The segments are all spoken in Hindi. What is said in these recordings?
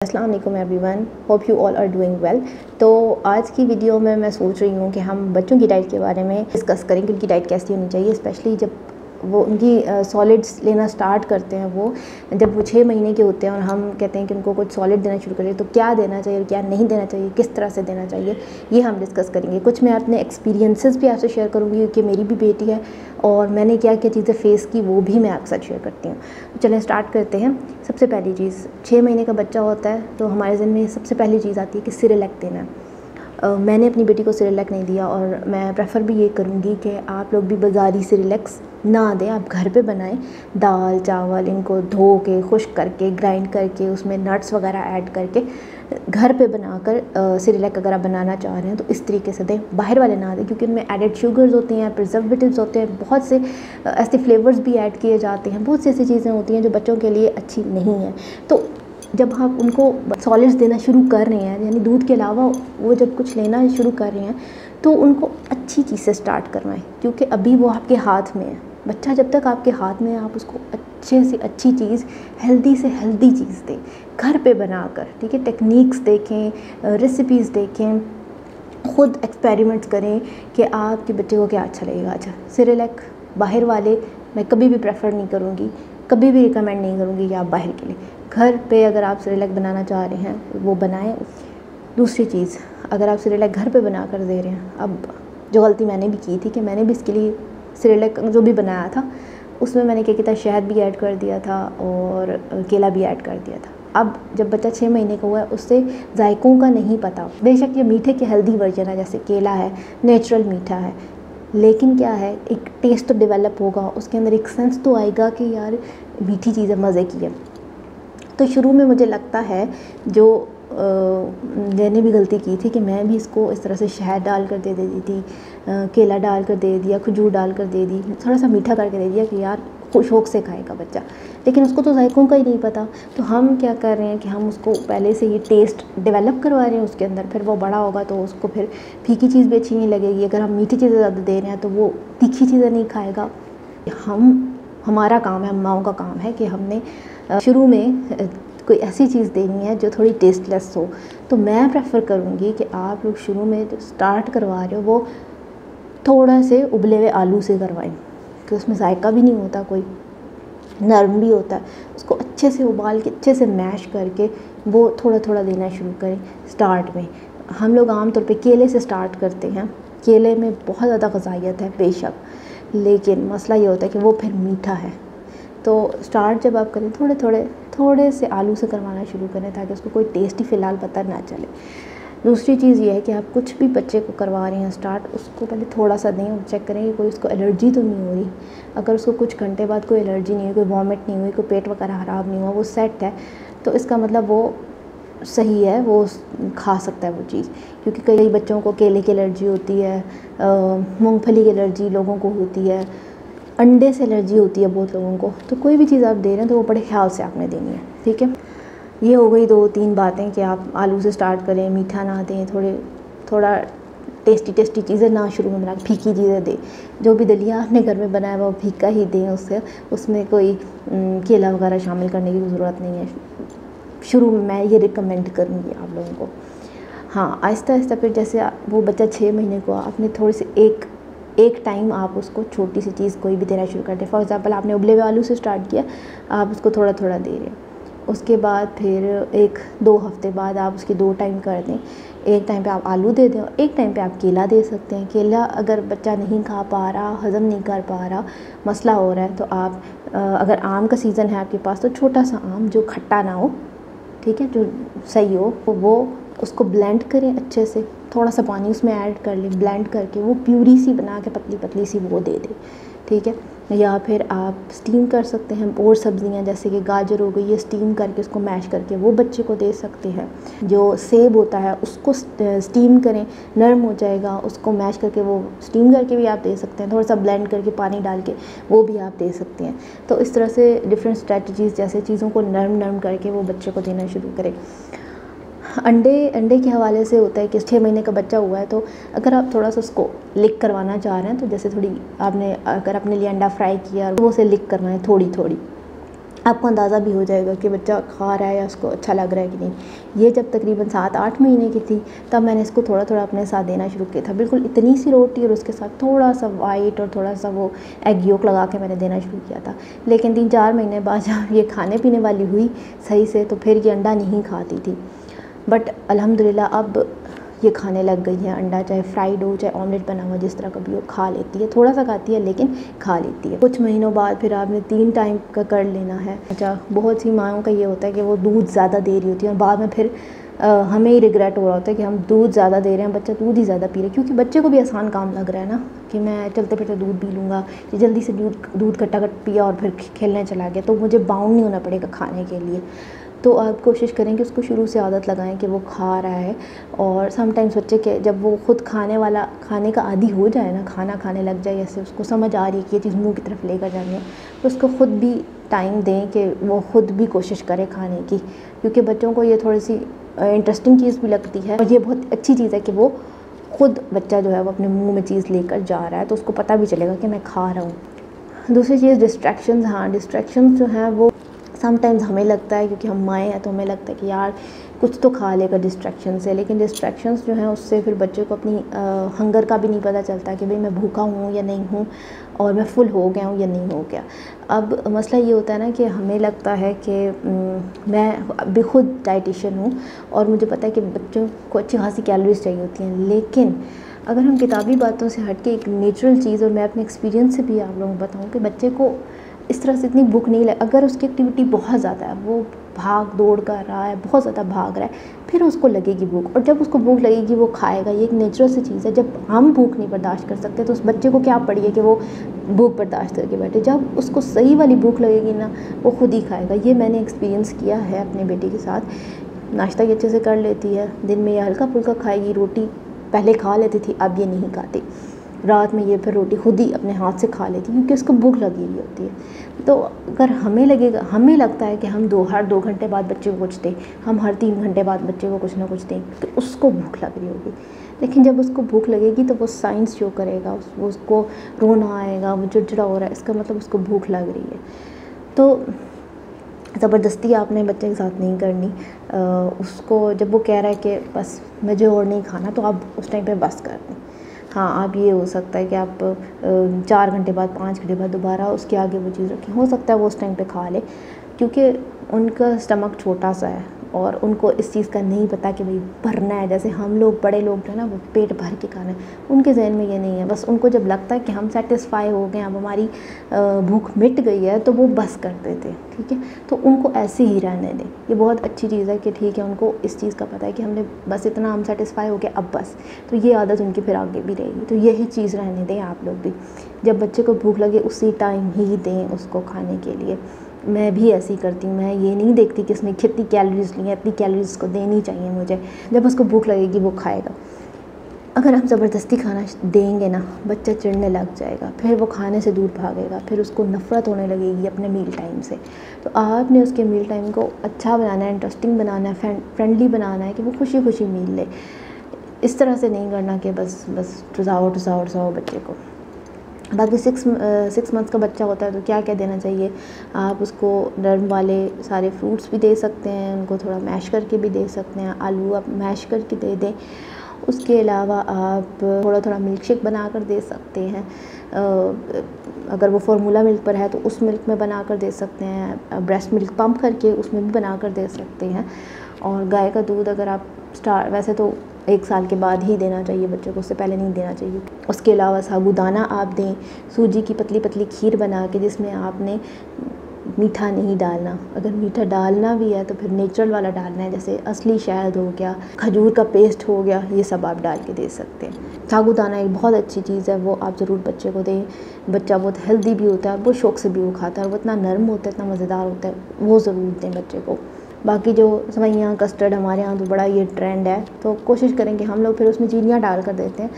अस्सलाम वालेकुम everyone, hope you all are doing well. तो आज की वीडियो में मैं सोच रही हूँ कि हम बच्चों की डाइट के बारे में डिस्कस करें कि उनकी डाइट कैसी होनी चाहिए, स्पेशली जब वो उनकी सॉलिड्स लेना स्टार्ट करते हैं। वो जब वो 6 महीने के होते हैं और हम कहते हैं कि उनको कुछ सॉलिड देना शुरू करें, तो क्या देना चाहिए, क्या नहीं देना चाहिए, किस तरह से देना चाहिए, ये हम डिस्कस करेंगे। कुछ मैं अपने एक्सपीरियंसेस भी आपसे शेयर करूँगी क्योंकि मेरी भी बेटी है और मैंने क्या क्या चीज़ें फ़ेस की वो भी मैं आपके साथ शेयर करती हूँ। तो चलें स्टार्ट करते हैं। सबसे पहली चीज़, 6 महीने का बच्चा होता है तो हमारे ज़हन में सबसे पहली चीज़ आती है कि सिरेलैक देना है। मैंने अपनी बेटी को सिरेलैक नहीं दिया और मैं प्रेफर भी ये करूँगी कि आप लोग भी बाज़ारी सिरेलैक्स ना दें, आप घर पे बनाएं। दाल चावल इनको धो के खुश्क करके ग्राइंड करके उसमें नट्स वगैरह ऐड करके घर पे बनाकर सिरेलैक अगर आप बनाना चाह रहे हैं तो इस तरीके से दें। बाहर वाले ना दें क्योंकि उनमें एडेड शुगर्स होते हैं, प्रिजर्वेटिव्स होते हैं, बहुत से ऐसे फ्लेवर्स भी ऐड किए जाते हैं, बहुत सी ऐसी चीज़ें होती हैं जो बच्चों के लिए अच्छी नहीं हैं। तो जब आप उनको सॉलिड्स देना शुरू कर रहे हैं, यानी दूध के अलावा वो जब कुछ लेना शुरू कर रहे हैं, तो उनको अच्छी चीज़ से स्टार्ट करवाएं क्योंकि अभी वो आपके हाथ में है। बच्चा जब तक आपके हाथ में है, आप उसको अच्छे से अच्छी चीज़, हेल्दी से हेल्दी चीज़ दें, घर पे बनाकर। ठीक है, टेक्निक्स देखें, रेसिपीज़ देखें, ख़ुद एक्सपेरिमेंट्स करें कि आपके बच्चे को क्या अच्छा लगेगा। अच्छा, सिरेलैक बाहर वाले मैं कभी भी प्रेफर नहीं करूँगी, कभी भी रिकमेंड नहीं करूँगी कि आप बाहर के लिए। घर पे अगर आप सिरेलैक बनाना चाह रहे हैं वो बनाएं। दूसरी चीज़, अगर आप सिरेलैक घर पे बना कर दे रहे हैं, अब जो गलती मैंने भी की थी कि मैंने भी इसके लिए सिरेलैक जो भी बनाया था उसमें मैंने क्या किया था, शहद भी ऐड कर दिया था और केला भी ऐड कर दिया था। अब जब बच्चा 6 महीने का हुआ है उससे जायकों का नहीं पता। बेशक ये मीठे के हेल्दी वर्जन है, जैसे केला है, नेचुरल मीठा है, लेकिन क्या है, एक टेस्ट तो डेवलप होगा, उसके अंदर एक सेंस तो आएगा कि यार मीठी चीज़ है, मज़े की है। तो शुरू में मुझे लगता है जो मैंने भी गलती की थी कि मैं भी इसको इस तरह से शहद डाल कर दे देती थी, केला डाल कर दे दिया, खजूर डाल कर दे दी, थोड़ा सा मीठा करके दे दिया कि यार शौक़ से खाएगा बच्चा, लेकिन उसको तो जायकों का ही नहीं पता। तो हम क्या कर रहे हैं कि हम उसको पहले से ये टेस्ट डेवलप करवा रहे हैं उसके अंदर, फिर वो बड़ा होगा तो उसको फिर फीकी चीज़ भी अच्छी नहीं लगेगी। अगर हम मीठी चीज़ें ज़्यादा दे रहे हैं तो वो तीखी चीज़ें नहीं खाएगा। हमारा काम है, हम माओं का काम है कि हमने शुरू में कोई ऐसी चीज़ देनी है जो थोड़ी टेस्टलेस हो। तो मैं प्रेफर करूँगी कि आप लोग शुरू में जो स्टार्ट करवा रहे हो वो थोड़ा से उबले हुए आलू से करवाएं कि उसमें जायका भी नहीं होता, कोई नरम भी होता है। उसको अच्छे से उबाल के अच्छे से मैश करके वो थोड़ा थोड़ा देना शुरू करें। स्टार्ट में हम लोग आमतौर पे केले से स्टार्ट करते हैं। केले में बहुत ज़्यादा ग़िज़ाइयत है बेशक, लेकिन मसला ये होता है कि वो फिर मीठा है। तो स्टार्ट जब आप करें थोड़े से आलू से करवाना शुरू करें ताकि उसको कोई टेस्ट ही फ़िलहाल पता ना चले। दूसरी चीज़ ये है कि आप कुछ भी बच्चे को करवा रहे हैं स्टार्ट, उसको पहले थोड़ा सा दें और चेक करें कि कोई उसको एलर्जी तो नहीं हो रही। अगर उसको कुछ घंटे बाद कोई एलर्जी नहीं हुई, कोई वॉमिट नहीं हुई, कोई पेट वगैरह ख़राब नहीं हुआ, वो सेट है, तो इसका मतलब वो सही है, वो खा सकता है वो चीज़। क्योंकि कई बच्चों को केले की एलर्जी होती है, मूंगफली की एलर्जी लोगों को होती है, अंडे से एलर्जी होती है बहुत लोगों को। तो कोई भी चीज़ आप दे रहे हैं तो वो बड़े ख्याल से आपने देनी है। ठीक है, ये हो गई 2-3 बातें कि आप आलू से स्टार्ट करें, मीठा ना दें, थोड़ा टेस्टी चीज़ें ना शुरू में बना, फीकी चीज़ें दें। जो भी दलिया आपने घर में बनाया वो फीका ही दें, उसमें कोई केला वगैरह शामिल करने की ज़रूरत नहीं है। शुरू में मैं ये रिकमेंड करूँगी आप लोगों को। हाँ, आहिस्ता आहिस्ता फिर जैसे वो बच्चा 6 महीने को आपने थोड़ी सी एक टाइम आप उसको छोटी सी चीज़ कोई भी देना शुरू कर दें। फॉर एग्ज़ाम्पल आपने उबले हुए आलू से स्टार्ट किया, आप उसको थोड़ा थोड़ा दे रहे हैं। उसके बाद फिर 1-2 हफ्ते बाद आप उसकी 2 टाइम कर दें। एक टाइम पे आप आलू दे दें और एक टाइम पे आप केला दे सकते हैं। केला अगर बच्चा नहीं खा पा रहा, हज़म नहीं कर पा रहा, मसला हो रहा है, तो आप अगर आम का सीज़न है आपके पास तो छोटा सा आम जो खट्टा ना हो, ठीक है, जो सही हो, वो उसको ब्लेंड करें अच्छे से, थोड़ा सा पानी उसमें ऐड कर लें, ब्लेंड करके वो प्यूरी सी बना के पतली पतली सी वो दे दें। ठीक है, या फिर आप स्टीम कर सकते हैं। और सब्ज़ियां जैसे कि गाजर हो गई, ये स्टीम करके उसको मैश करके वो बच्चे को दे सकते हैं। जो सेब होता है उसको स्टीम करें, नरम हो जाएगा, उसको मैश करके वो स्टीम करके भी आप दे सकते हैं। थोड़ा सा ब्लेंड करके पानी डाल के वो भी आप दे सकते हैं। तो इस तरह से डिफरेंट स्ट्रेटजीज़, जैसे चीज़ों को नरम करके वो बच्चे को देना शुरू करें। अंडे के हवाले से होता है कि 6 महीने का बच्चा हुआ है तो अगर आप थोड़ा सा उसको लिक करवाना चाह रहे हैं तो जैसे अगर आपने लिए अंडा फ्राई किया तो वो उसे लिक करवाएं थोड़ी। आपको अंदाज़ा भी हो जाएगा कि बच्चा खा रहा है या उसको अच्छा लग रहा है कि नहीं। ये जब तकरीबन 7-8 महीने की थी तब मैंने इसको थोड़ा थोड़ा अपने साथ देना शुरू किया था। बिल्कुल इतनी सी रोटी और उसके साथ थोड़ा सा वाइट और थोड़ा सा वो एग योक लगा के मैंने देना शुरू किया था। लेकिन 3-4 महीने बाद जब ये खाने पीने वाली हुई सही से, तो फिर ये अंडा नहीं खाती थी। बट अल्हम्दुलिल्लाह अब ये खाने लग गई है अंडा, चाहे फ्राइड हो चाहे ऑमलेट बना हुआ, जिस तरह का भी हो खा लेती है। थोड़ा सा खाती है लेकिन खा लेती है। कुछ महीनों बाद फिर आपने 3 टाइम का कर लेना है। अच्छा, बहुत सी माँओं का ये होता है कि वो दूध ज़्यादा दे रही होती है और बाद में फिर हमें ही रिग्रेट हो रहा होता है कि हम दूध ज़्यादा दे रहे हैं, बच्चा दूध ही ज़्यादा पी रहा है। क्योंकि बच्चे को भी आसान काम लग रहा है ना कि मैं चलते फिरते दूध पी लूँगा, जल्दी से दूध खटाखट पिया और फिर खेलने चला गया, तो मुझे बाउंड नहीं होना पड़ेगा खाने के लिए। तो आप कोशिश करें कि उसको शुरू से आदत लगाएं कि वो खा रहा है। और समटाइम्स बच्चे के जब वो खुद खाने का आदी हो जाए ना, खाना खाने लग जाए, जैसे उसको समझ आ रही है कि ये चीज़ मुंह की तरफ लेकर जानी है, तो उसको ख़ुद भी टाइम दें कि वो ख़ुद भी कोशिश करे खाने की। क्योंकि बच्चों को ये थोड़ी सी इंटरेस्टिंग चीज़ भी लगती है और ये बहुत अच्छी चीज़ है कि वो ख़ुद बच्चा जो है वो अपने मुँह में चीज़ लेकर जा रहा है, तो उसको पता भी चलेगा कि मैं खा रहा हूँ। दूसरी चीज़ डिस्ट्रैक्शंस। हाँ, डिस्ट्रैक्शंस जो हैं वो समटाइम्स हमें लगता है, क्योंकि हम माएँ हैं तो हमें लगता है कि यार कुछ तो खा लेगा डिस्ट्रैक्शन से, लेकिन डिस्ट्रैक्शंस जो हैं उससे फिर बच्चे को अपनी हंगर का भी नहीं पता चलता कि भाई मैं भूखा हूँ या नहीं हूँ और मैं फुल हो गया हूँ या नहीं हो गया। अब मसला ये होता है ना कि हमें लगता है कि मैं अभी खुद डाइटिशियन हूँ और मुझे पता है कि बच्चों को अच्छी खासी कैलोरीज चाहिए होती हैं, लेकिन अगर हम किताबी बातों से हट के एक नेचुरल चीज़, और मैं अपने एक्सपीरियंस से भी आप लोगों को बताऊँ कि बच्चे को इस तरह से इतनी भूख नहीं लगे। अगर उसकी एक्टिविटी बहुत ज़्यादा है, वो भाग दौड़ कर रहा है, बहुत ज़्यादा भाग रहा है, फिर उसको लगेगी भूख, और जब उसको भूख लगेगी वो खाएगा। ये एक नेचुरल सी चीज़ है। जब हम भूख नहीं बर्दाश्त कर सकते तो उस बच्चे को क्या पड़ी है कि वो भूख बर्दाश्त करके बैठे। जब उसको सही वाली भूख लगेगी ना, वो खुद ही खाएगा। ये मैंने एक्सपीरियंस किया है अपने बेटे के साथ। नाश्ता ये अच्छे से कर लेती है, दिन में ये हल्का फुल्का खाएगी, रोटी पहले खा लेती थी, अब ये नहीं खाती। रात में ये फिर रोटी खुद ही अपने हाथ से खा लेती क्योंकि उसको भूख लगी हुई होती है। तो अगर हमें लगता है कि हम हर 2 घंटे बाद बच्चे को कुछ दें, हम हर 3 घंटे बाद बच्चे को कुछ ना कुछ दें, तो उसको भूख लग रही होगी। लेकिन जब उसको भूख लगेगी तो वो साइंस शो करेगा, उसको रोना आएगा, वो चिड़चिड़ा हो रहा है, इसका मतलब उसको भूख लग रही है। तो ज़बरदस्ती आपने बच्चे के साथ नहीं करनी। उसको जब वो कह रहा है कि बस मुझे और नहीं खाना, तो आप उस टाइम पे बस कर दें। हाँ, आप ये हो सकता है कि आप 4 घंटे बाद 5 घंटे बाद दोबारा उसके आगे वो चीज़ रखें। हो सकता है वो उस टाइम पे खा ले, क्योंकि उनका स्टमक छोटा सा है और उनको इस चीज़ का नहीं पता कि भाई भरना है। जैसे हम लोग बड़े लोग जो है ना, वो पेट भर के खाना है, उनके जहन में ये नहीं है। बस उनको जब लगता है कि हम सेटिस्फाई हो गए, अब हमारी भूख मिट गई है, तो वो बस कर देते। ठीक है, तो उनको ऐसे ही रहने दें। ये बहुत अच्छी चीज़ है कि ठीक है, उनको इस चीज़ का पता है कि हमने बस इतना, हम सेटिस्फाई हो गए, अब बस। तो ये आदत उनकी फिर आगे भी रहेगी। तो यही चीज़ रहने दें आप लोग भी। जब बच्चे को भूख लगे उसी टाइम ही दें उसको खाने के लिए। मैं भी ऐसे ही करती हूँ। मैं ये नहीं देखती कि इसने कितनी कैलोरीज ली हैं, इतनी कैलोरीज को देनी चाहिए मुझे। जब उसको भूख लगेगी वो खाएगा। अगर हम ज़बरदस्ती खाना देंगे ना, बच्चा चिढ़ने लग जाएगा, फिर वो खाने से दूर भागेगा, फिर उसको नफ़रत होने लगेगी अपने मील टाइम से। तो आपने उसके मील टाइम को अच्छा बनाना है, इंटरेस्टिंग बनाना है, फ्रेंडली बनाना है कि वो खुशी खुशी मील ले। इस तरह से नहीं करना कि बस टुसाओ बच्चे को। बाकी 6 मंथ्स का बच्चा होता है तो क्या क्या देना चाहिए, आप उसको नरम वाले सारे फ्रूट्स भी दे सकते हैं, उनको थोड़ा मैश करके भी दे सकते हैं। आलू आप मैश करके दे दें। उसके अलावा आप थोड़ा थोड़ा मिल्क शेक बना कर दे सकते हैं। अगर वो फार्मूला मिल्क पर है तो उस मिल्क में बना कर दे सकते हैं। ब्रेस्ट मिल्क पम्प करके उसमें भी बना कर दे सकते हैं। और गाय का दूध अगर आप वैसे तो 1 साल के बाद ही देना चाहिए बच्चों को, उससे पहले नहीं देना चाहिए। उसके अलावा साबूदाना आप दें, सूजी की पतली पतली खीर बना के, जिसमें आपने मीठा नहीं डालना। अगर मीठा डालना भी है तो फिर नेचुरल वाला डालना है, जैसे असली शहद हो गया, खजूर का पेस्ट हो गया, ये सब आप डाल के दे सकते हैं। साबूदाना एक बहुत अच्छी चीज़ है, वो आप ज़रूर बच्चे को दें। बच्चा बहुत हेल्दी भी होता है, वो शौक़ से भी वो खाता है, और वो इतना नरम होता है, इतना मज़ेदार होता है, वो ज़रूर दें बच्चे को। बाकी जो सेवइयाँ कस्टर्ड हमारे यहाँ तो बड़ा ये ट्रेंड है, तो कोशिश करें कि हम लोग फिर उसमें चीनियाँ डाल कर देते हैं,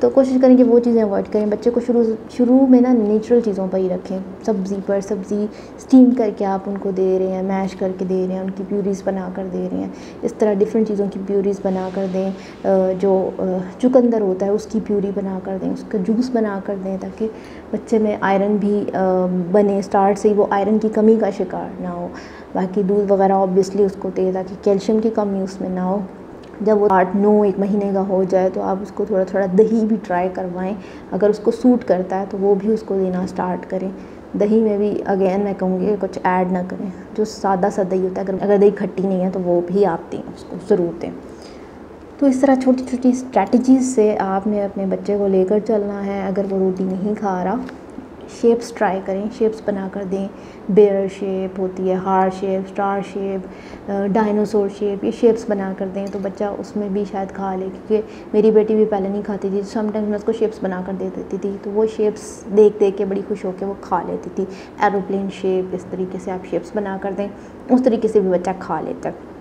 तो कोशिश करें कि वो चीज़ें अवॉइड करें। बच्चे को शुरू में ना नेचुरल चीज़ों पर ही रखें। सब्ज़ी स्टीम करके आप उनको दे रहे हैं, मैश करके दे रहे हैं, उनकी प्यूरीज़ बना कर दे रहे हैं, इस तरह डिफरेंट चीज़ों की प्यूरीज़ बना कर दें। जो चुकंदर होता है उसकी प्यूरी बना कर दें, उसका जूस बना कर दें, ताकि बच्चे में आयरन भी बने, स्टार्ट से ही वो आयरन की कमी का शिकार ना हो। बाकी दूध वगैरह ऑब्वियसली उसको दें ताकि कैल्शियम की कमी उसमें ना हो। जब वो 8-9 महीने का हो जाए तो आप उसको थोड़ा थोड़ा दही भी ट्राई करवाएं, अगर उसको सूट करता है तो वो भी उसको देना स्टार्ट करें। दही में भी अगेन मैं कहूँगी कुछ ऐड ना करें, जो सादा सा दही होता है, अगर दही खट्टी नहीं है तो वो भी आप दें, उसको ज़रूर दें। तो इस तरह छोटी छोटी स्ट्रैटेजीज़ से आपने अपने बच्चे को लेकर चलना है। अगर वो रोटी नहीं खा रहा, शेप्स ट्राई करें, शेप्स बना कर दें। बेयर शेप होती है, heart shape, star shape, dinosaur shape, ये शेप्स बना कर दें तो बच्चा उसमें भी शायद खा ले। क्योंकि मेरी बेटी भी पहले नहीं खाती थी, समटाइम्स मैं उसको शेप्स बना कर दे देती थी, तो वो शेप्स देख देख के बड़ी खुश होकर वो खा लेती थी। एरोप्लेन शेप, इस तरीके से आप शेप्स बना कर दें, उस तरीके से भी बच्चा खा लेता है।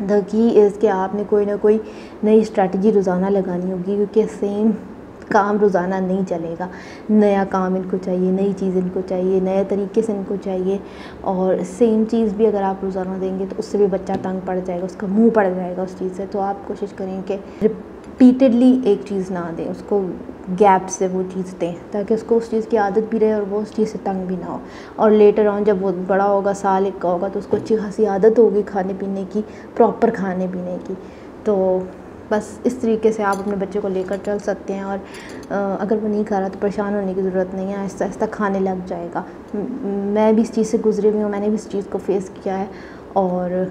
द की इज़ कि आपने कोई ना कोई नई स्ट्रैटेजी रोज़ाना लगानी होगी, क्योंकि सेम काम रोज़ाना नहीं चलेगा। नया काम इनको चाहिए, नई चीज़ इनको चाहिए, नए तरीके से इनको चाहिए। और सेम चीज़ भी अगर आप रोज़ाना देंगे तो उससे भी बच्चा तंग पड़ जाएगा, उसका मुंह पड़ जाएगा उस चीज़ से। तो आप कोशिश करें कि रिपीटेडली एक चीज़ ना दें, उसको गैप से वो चीज़ दें, ताकि उसको उस चीज़ की आदत भी रहे और वो उस चीज़ से तंग भी ना हो। और लेटर ऑन जब वो बड़ा होगा, साल 1 का होगा, तो उसको अच्छी खासी आदत होगी खाने पीने की, प्रॉपर खाने पीने की। तो बस इस तरीके से आप अपने बच्चे को लेकर चल सकते हैं। और अगर वो नहीं खा रहा तो परेशान होने की ज़रूरत नहीं है, आहिस्ता आहिस्ता खाने लग जाएगा। मैं भी इस चीज़ से गुजरी हुई हूँ, मैंने भी इस चीज़ को फेस किया है। और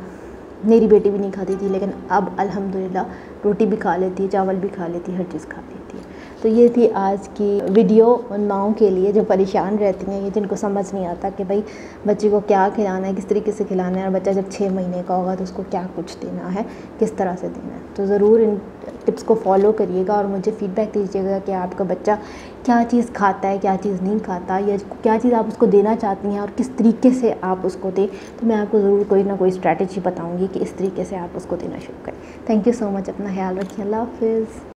मेरी बेटी भी नहीं खाती थी, लेकिन अब अल्हम्दुलिल्लाह रोटी भी खा लेती है, चावल भी खा लेती है, हर चीज़ खा लेती है। तो ये थी आज की वीडियो उन माओं के लिए जो परेशान रहती हैं, ये जिनको समझ नहीं आता कि भाई बच्चे को क्या खिलाना है, किस तरीके से खिलाना है, और बच्चा जब 6 महीने का होगा तो उसको क्या कुछ देना है, किस तरह से देना है। तो ज़रूर इन टिप्स को फॉलो करिएगा और मुझे फ़ीडबैक दीजिएगा कि आपका बच्चा क्या चीज़ खाता है, क्या चीज़ नहीं खाता, या क्या चीज़ आप उसको देना चाहती हैं और किस तरीके से आप उसको दें। तो मैं आपको ज़रूर कोई ना कोई स्ट्रैटेजी बताऊँगी कि इस तरीके से आप उसको देना शुरू करें। थैंक यू सो मच, अपना ख्याल रखिए, अल्लाह हाफ़िज़।